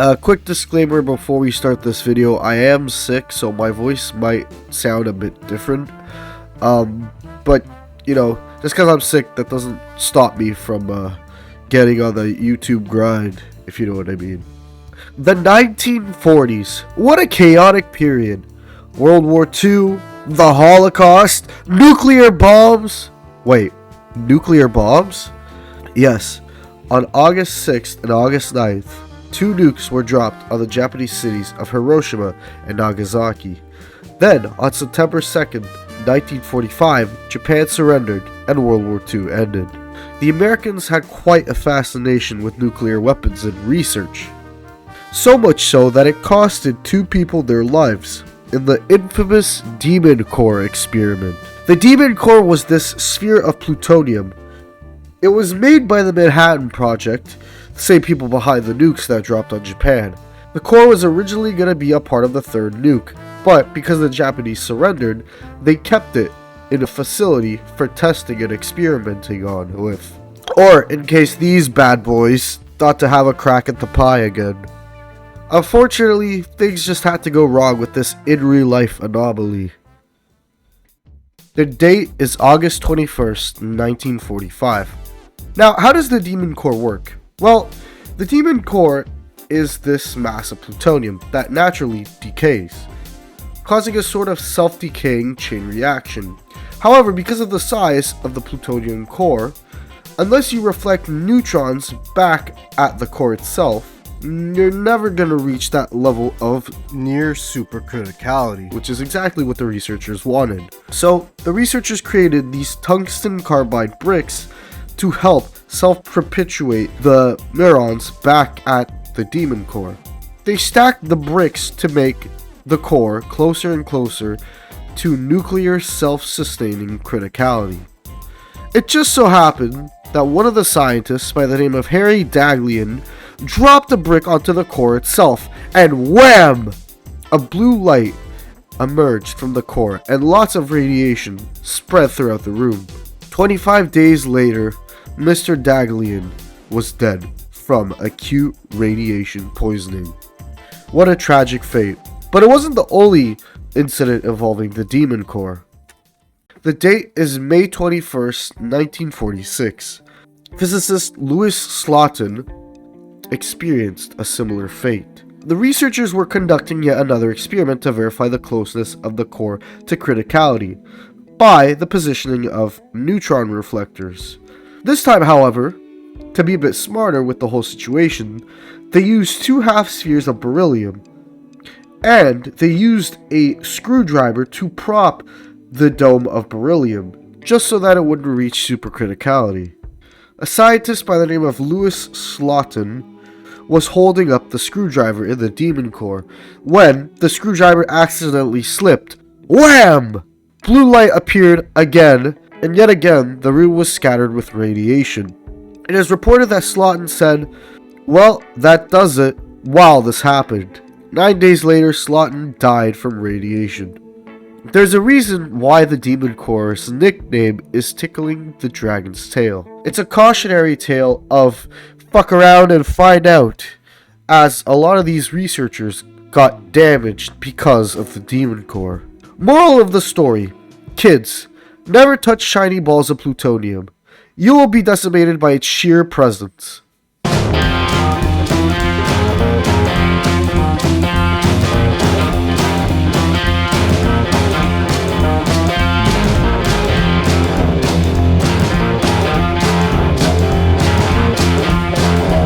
A quick disclaimer before we start this video: I am sick, so my voice might sound a bit different. But just because I'm sick, that doesn't stop me from getting on the YouTube grind, if you know what I mean. The 1940s. What a chaotic period. World War II, the Holocaust, nuclear bombs. Wait, nuclear bombs? Yes. On August 6th and August 9th, 2 nukes were dropped on the Japanese cities of Hiroshima and Nagasaki. Then, on September 2nd, 1945, Japan surrendered and World War II ended. The Americans had quite a fascination with nuclear weapons and research. So much so that it costed 2 people their lives in the infamous Demon Core experiment. The Demon Core was this sphere of plutonium. It was made by the Manhattan Project, the same people behind the nukes that dropped on Japan. The core was originally going to be a part of the 3rd nuke, but because the Japanese surrendered, they kept it in a facility for testing and experimenting on with. Or in case these bad boys thought to have a crack at the pie again. Unfortunately, things just had to go wrong with this in real life anomaly. The date is August 21st, 1945. Now, how does the Demon Core work? Well, the Demon Core is this mass of plutonium that naturally decays, causing a sort of self-decaying chain reaction. However, because of the size of the plutonium core, unless you reflect neutrons back at the core itself, you're never going to reach that level of near supercriticality, which is exactly what the researchers wanted. So, the researchers created these tungsten carbide bricks to help self-perpetuate the neurons back at the Demon Core. They stacked the bricks to make the core closer and closer to nuclear self-sustaining criticality. It just so happened that one of the scientists by the name of Harry Daghlian dropped a brick onto the core itself, and wham! A blue light emerged from the core and lots of radiation spread throughout the room. 25 days later, Mr. Daghlian was dead from acute radiation poisoning. What a tragic fate. But it wasn't the only incident involving the Demon Core. The date is May 21st, 1946. Physicist Louis Slotin experienced a similar fate. The researchers were conducting yet another experiment to verify the closeness of the core to criticality by the positioning of neutron reflectors. This time, however, to be a bit smarter with the whole situation, they used 2 half spheres of beryllium, and they used a screwdriver to prop the dome of beryllium, just so that it wouldn't reach supercriticality. A scientist by the name of Louis Slotin was holding up the screwdriver in the Demon Core when the screwdriver accidentally slipped. Wham! Blue light appeared again, and yet again the room was scattered with radiation. It is reported that Slotin said, "Well, that does it," while this happened. 9 days later, Slotin died from radiation. There's a reason why the Demon Core's nickname is Tickling the Dragon's Tail. It's a cautionary tale of fuck around and find out, as a lot of these researchers got damaged because of the Demon Core. Moral of the story: kids, never touch shiny balls of plutonium. You will be decimated by its sheer presence.